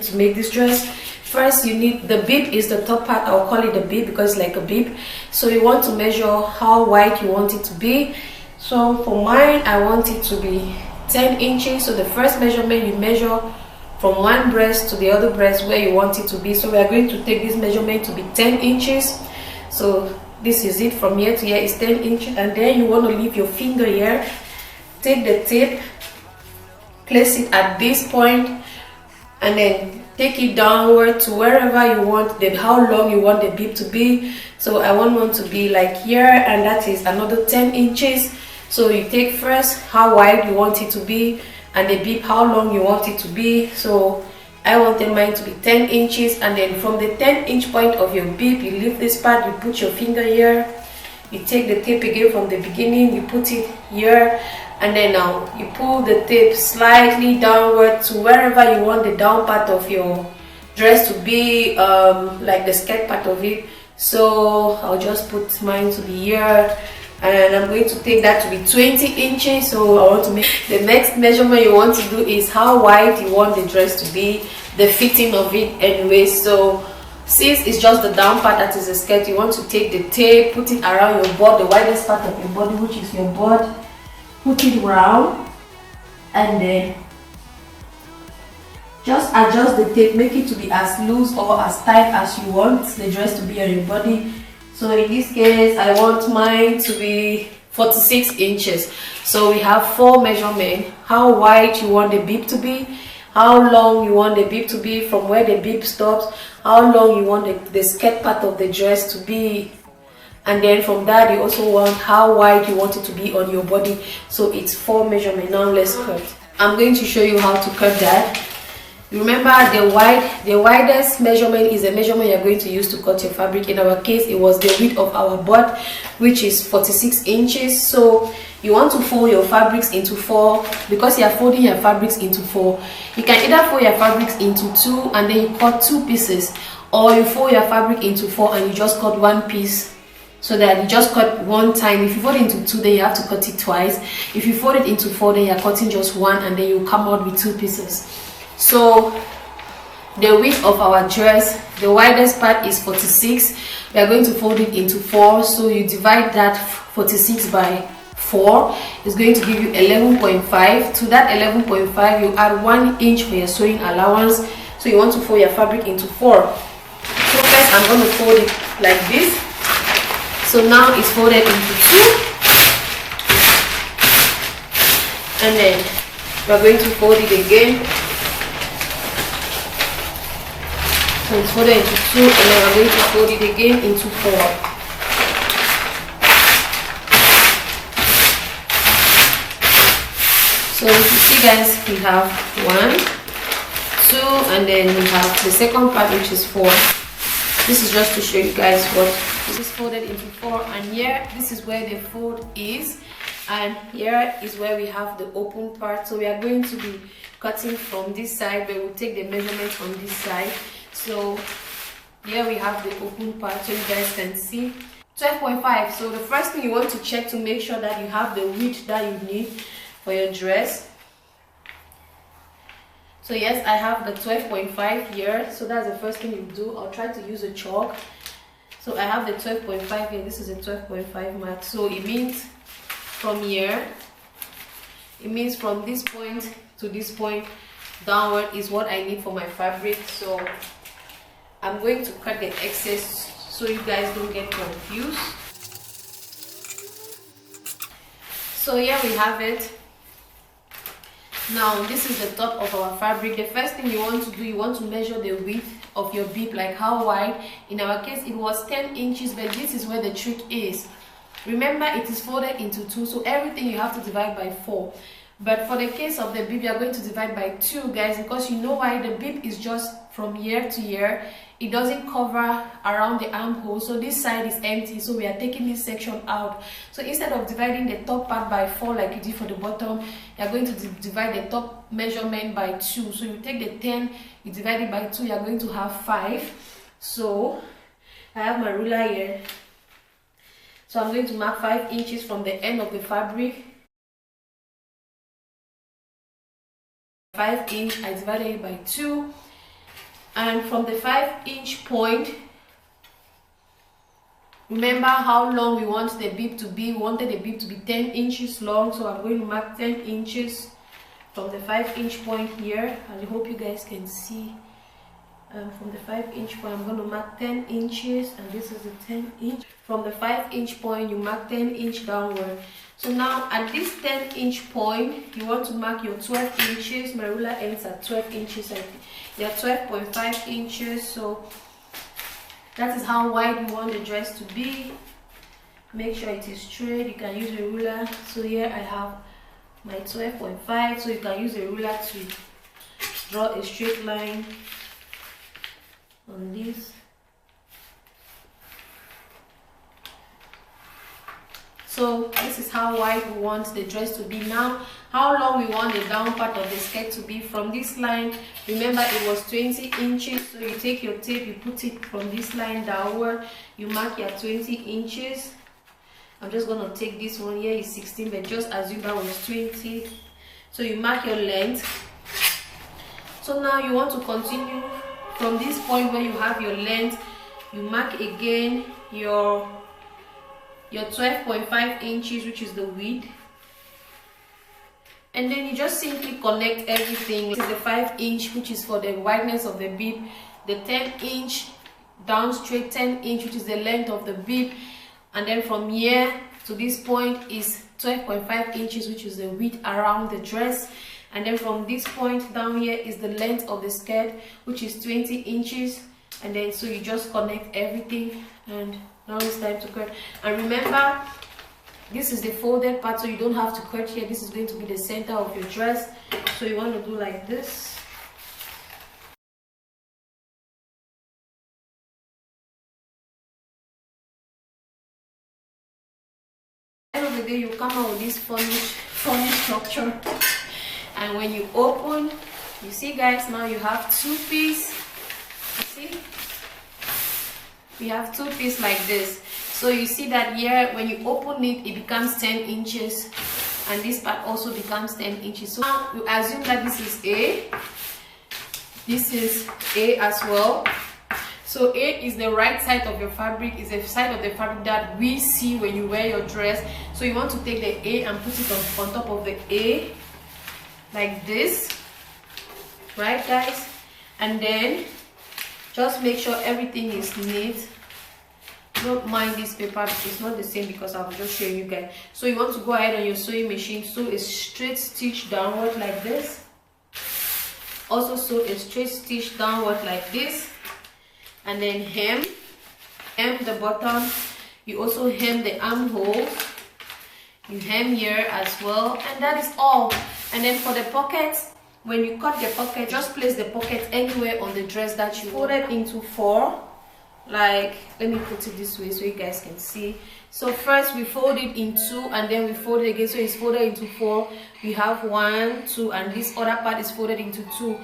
to make this dress. First, you need the bib is the top part. I'll call it the bib because it's like a bib. So you want to measure how wide you want it to be. So for mine, I want it to be 10 inches. So the first measurement, you measure from one breast to the other breast where you want it to be. So we are going to take this measurement to be 10 inches. So this is it, from here to here is 10 inches. And then you want to leave your finger here. Take the tape, place it at this point, and then take it downward to wherever you want how long you want the bib to be. So I want one to be like here, and that is another 10 inches. So you take first how wide you want it to be, and the bib how long you want it to be. So I wanted mine to be 10 inches, and then from the 10-inch point of your bib, you leave this part, you put your finger here, you take the tape again from the beginning, you put it here, and then now you pull the tape slightly downward to wherever you want the down part of your dress to be, like the skirt part of it. So I'll just put mine to be here, and I'm going to take that to be 20 inches. So I want to make the next measurement you want to do is how wide you want the dress to be, the fitting of it anyway. So since it's just the down part that is the skirt, you want to take the tape, put it around your butt, the widest part of your body, which is your butt, put it round, and then just adjust the tape, make it to be as loose or as tight as you want the dress to be on your body. So in this case, I want mine to be 46 inches. So we have 4 measurements: how wide you want the bib to be, how long you want the bib to be from where the bib stops, how long you want the skirt part of the dress to be, and then from that you also want how wide you want it to be on your body. So it's 4 measurements. Now let's cut. I'm going to show you how to cut that. Remember, the widest measurement is the measurement you're going to use to cut your fabric. In our case, it was the width of our butt, which is 46 inches. So you want to fold your fabrics into 4, because you are folding your fabrics into 4. You can either fold your fabrics into 2 and then you cut 2 pieces, or you fold your fabric into 4 and you just cut 1 piece, so that you just cut 1 time. If you fold it into 2, then you have to cut it twice. If you fold it into 4, then you're cutting just 1, and then you come out with 2 pieces. So the width of our dress, the widest part is 46. We are going to fold it into 4. So you divide that 46 by 4. It's going to give you 11.5. To that 11.5, you add 1 inch for your sewing allowance. So you want to fold your fabric into 4. So first I'm going to fold it like this. So now it's folded into 2, and then we're going to fold it again. So it's folded into 2, and then we're going to fold it again into 4. So you see, guys, we have 1, 2, and then we have the second part, which is 4. This is just to show you guys what this is folded into 4, and here this is where the fold is, and here is where we have the open part. So we are going to be cutting from this side, but we'll take the measurement from this side. So here we have the open part, so you guys can see 12.5. So the first thing you want to check to make sure that you have the width that you need for your dress. So yes, I have the 12.5 here, so that's the first thing you do. I'll try to use a chalk. So I have the 12.5 here. This is a 12.5 mark. So it means from here, it means from this point to this point downward is what I need for my fabric. So I'm going to cut the excess so you guys don't get confused. So here we have it. Now this is the top of our fabric. The first thing you want to do, you want to measure the width of your bib, like how wide. In our case it was 10 inches, but this is where the trick is. Remember, it is folded into 2, so everything you have to divide by 4. But for the case of the bib, you are going to divide by 2, guys, because you know why? The bib is just from here to here. It doesn't cover around the armhole, so this side is empty, so we are taking this section out. So instead of dividing the top part by 4 like you did for the bottom, you are going to divide the top measurement by 2. So you take the 10, you divide it by 2, you are going to have 5. So I have my ruler here, so I'm going to mark 5 inches from the end of the fabric. 5 inch, I divided it by 2. And from the 5-inch point, remember how long we want the bib to be. We wanted the bib to be 10 inches long, so I'm going to mark 10 inches from the 5-inch point here. I hope you guys can see. From the 5-inch point, I'm going to mark 10 inches, and this is the 10-inch. From the 5-inch point, you mark 10 inch downward. So now at this 10-inch point, you want to mark your 12 inches. My ruler ends at 12 inches. I think they are 12.5 inches. So that is how wide you want the dress to be. Make sure it is straight. You can use a ruler. So here I have my 12.5. So you can use a ruler to draw a straight line on this. So this is how wide we want the dress to be. Now, how long we want the down part of the skirt to be. From this line, remember it was 20 inches. So you take your tape, you put it from this line downward. You mark your 20 inches. I'm just going to take this one here, is 16, but just assume that was 20. So you mark your length. So now you want to continue from this point where you have your length. You mark again your 12.5 inches, which is the width, and then you just simply connect everything. This is the 5-inch, which is for the wideness of the bib, the 10-inch down straight 10-inch, which is the length of the bib, and then from here to this point is 12.5 inches, which is the width around the dress, and then from this point down here is the length of the skirt, which is 20 inches, and then so you just connect everything. And now it's time to cut. And remember, this is the folded part, so you don't have to cut here. This is going to be the center of your dress, so you want to do like this. At the end of the day, you come out with this funny structure, and when you open, you see guys, now you have two pieces. You see, we have two pieces like this. So you see that here when you open it, it becomes 10 inches, and this part also becomes 10 inches. So now you assume that this is A, this is A as well. So A is the right side of your fabric, is the side of the fabric that we see when you wear your dress. So you want to take the A and put it on top of the A like this, right guys? And then just make sure everything is neat. Don't mind this paper, it's not the same because I'm just showing you guys. So you want to go ahead on your sewing machine, sew a straight stitch downward like this. Also sew a straight stitch downward like this, and then hem the bottom. You also hem the armhole. You hem here as well, and that is all. And then for the pockets, when you cut the pocket, just place the pocket anywhere on the dress that you fold it into 4. Like, let me put it this way so you guys can see. So first we fold it in 2, and then we fold it again, so it's folded into 4. We have 1, 2, and this other part is folded into 2.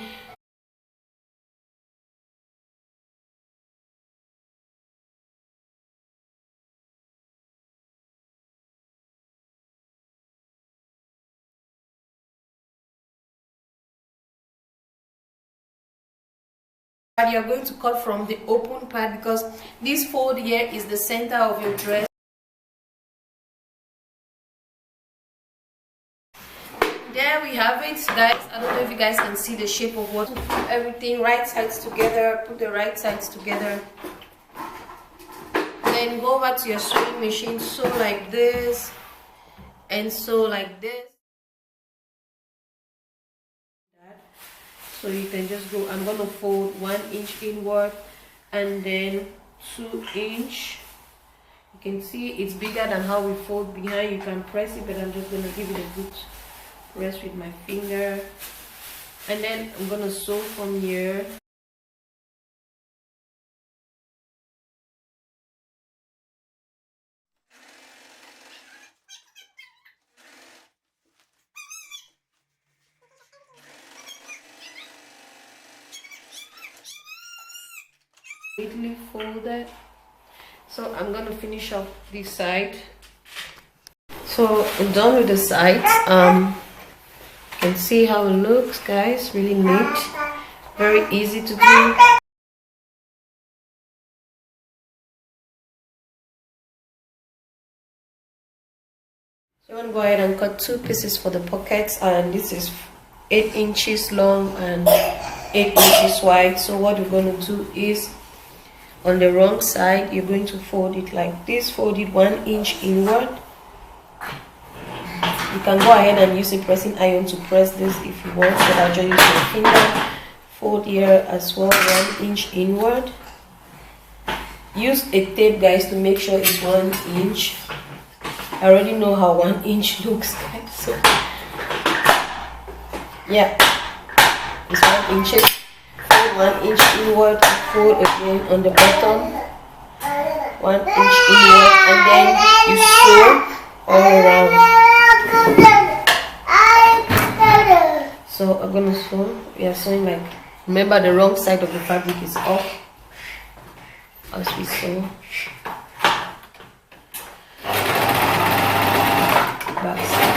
You're going to cut from the open part, because this fold here is the center of your dress. There we have it, guys. I don't know if you guys can see the shape of what. Put everything right sides together. Put the right sides together. Then go over to your sewing machine. Sew like this, and sew like this. So you can just go, I'm gonna fold 1 inch inward and then 2 inch. You can see it's bigger than how we fold behind. You can press it, but I'm just gonna give it a good press with my finger. And then I'm gonna sew from here. Neatly folded. So I'm gonna finish off this side. So I'm done with the sides. You can see how it looks, guys. Really neat, very easy to do. You want to go ahead and cut 2 pieces for the pockets, and this is 8 inches long and 8 inches wide. So what you're going to do is, on the wrong side, you're going to fold it like this. Fold it 1 inch inward. You can go ahead and use a pressing iron to press this if you want, but I'll just use your finger. Fold here as well, 1 inch inward. Use a tape, guys, to make sure it's 1 inch. I already know how 1 inch looks, guys. So yeah, it's 1 inch. Fold 1 inch inward. Fold again on the bottom, 1 inch inward, and then you sew all around. So I'm gonna sew. We are sewing like, remember the wrong side of the fabric is off as we sew. Back side.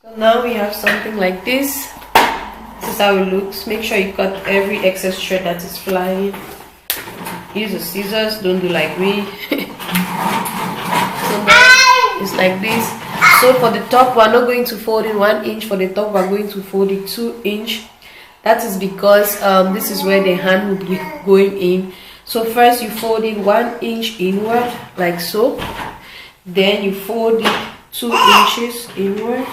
So now we have something like this. This is how it looks. Make sure you cut every excess thread that is flying. Use the scissors, don't do like me. So now it's like this. So for the top, we're not going to fold it 1 inch. For the top, we're going to fold it 2 inch. That is because this is where the hand will be going in. So first you fold it 1 inch inward, like so. Then you fold it 2 inches inward.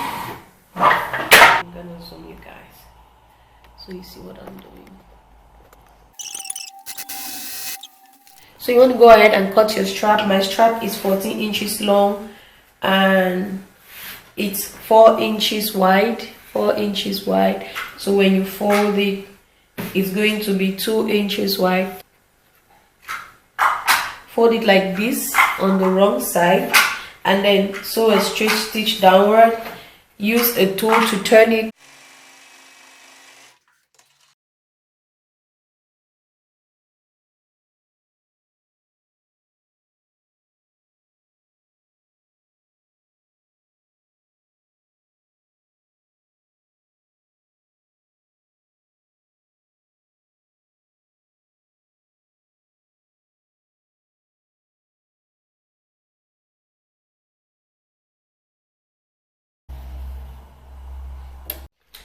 I'm gonna zoom you guys so you see what I'm doing. So you want to go ahead and cut your strap. My strap is 14 inches long and it's 4 inches wide. 4 inches wide. So when you fold it, it's going to be 2 inches wide. Fold it like this on the wrong side, and then sew a straight stitch downward. Use a tool to turn it.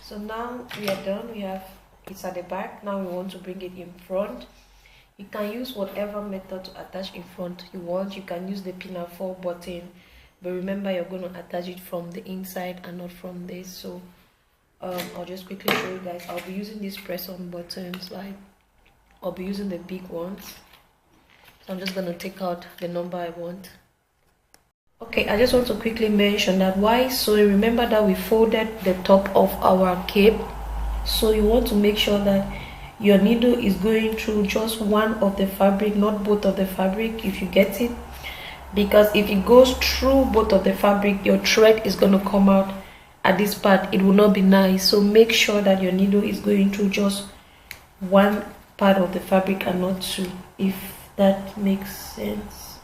So now we are done. We have it's at the back. Now we want to bring it in front. You can use whatever method to attach in front you want. You can use the pinafore button, but remember you're going to attach it from the inside and not from this. So I'll just quickly show you guys. I'll be using these press-on buttons. Like, I'll be using the big ones. So I'm just going to take out the number I want. Okay, I just want to quickly mention that why sewing. Remember that we folded the top of our cape, so you want to make sure that your needle is going through just one of the fabric, not both of the fabric, if you get it. Because if it goes through both of the fabric, your thread is going to come out at this part. It will not be nice. So make sure that your needle is going through just one part of the fabric and not two, if that makes sense.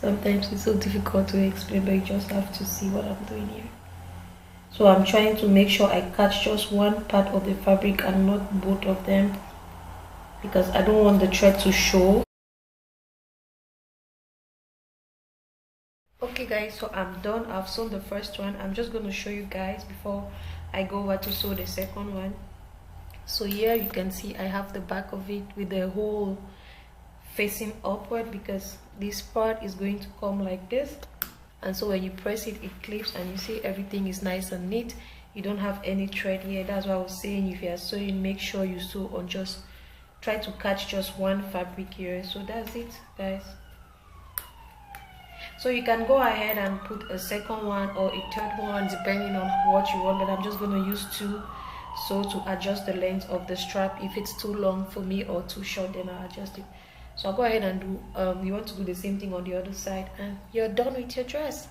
Sometimes it's so difficult to explain, but you just have to see what I'm doing here. So I'm trying to make sure I catch just one part of the fabric and not both of them, because I don't want the thread to show. Okay guys, so I'm done. I've sewn the first one. I'm just going to show you guys before I go over to sew the second one. So here you can see I have the back of it with the hole facing upward, because this part is going to come like this, and so when you press it, it clips, and you see everything is nice and neat. You don't have any thread here. That's why I was saying, if you are sewing, make sure you sew on just try to catch just one fabric here. So that's it guys. So you can go ahead and put a second one or a third one depending on what you want, but I'm just going to use two, so to adjust the length of the strap. If it's too long for me or too short, then I'll adjust it. So I'll go ahead and do you want to do the same thing on the other side, and you're done with your dress.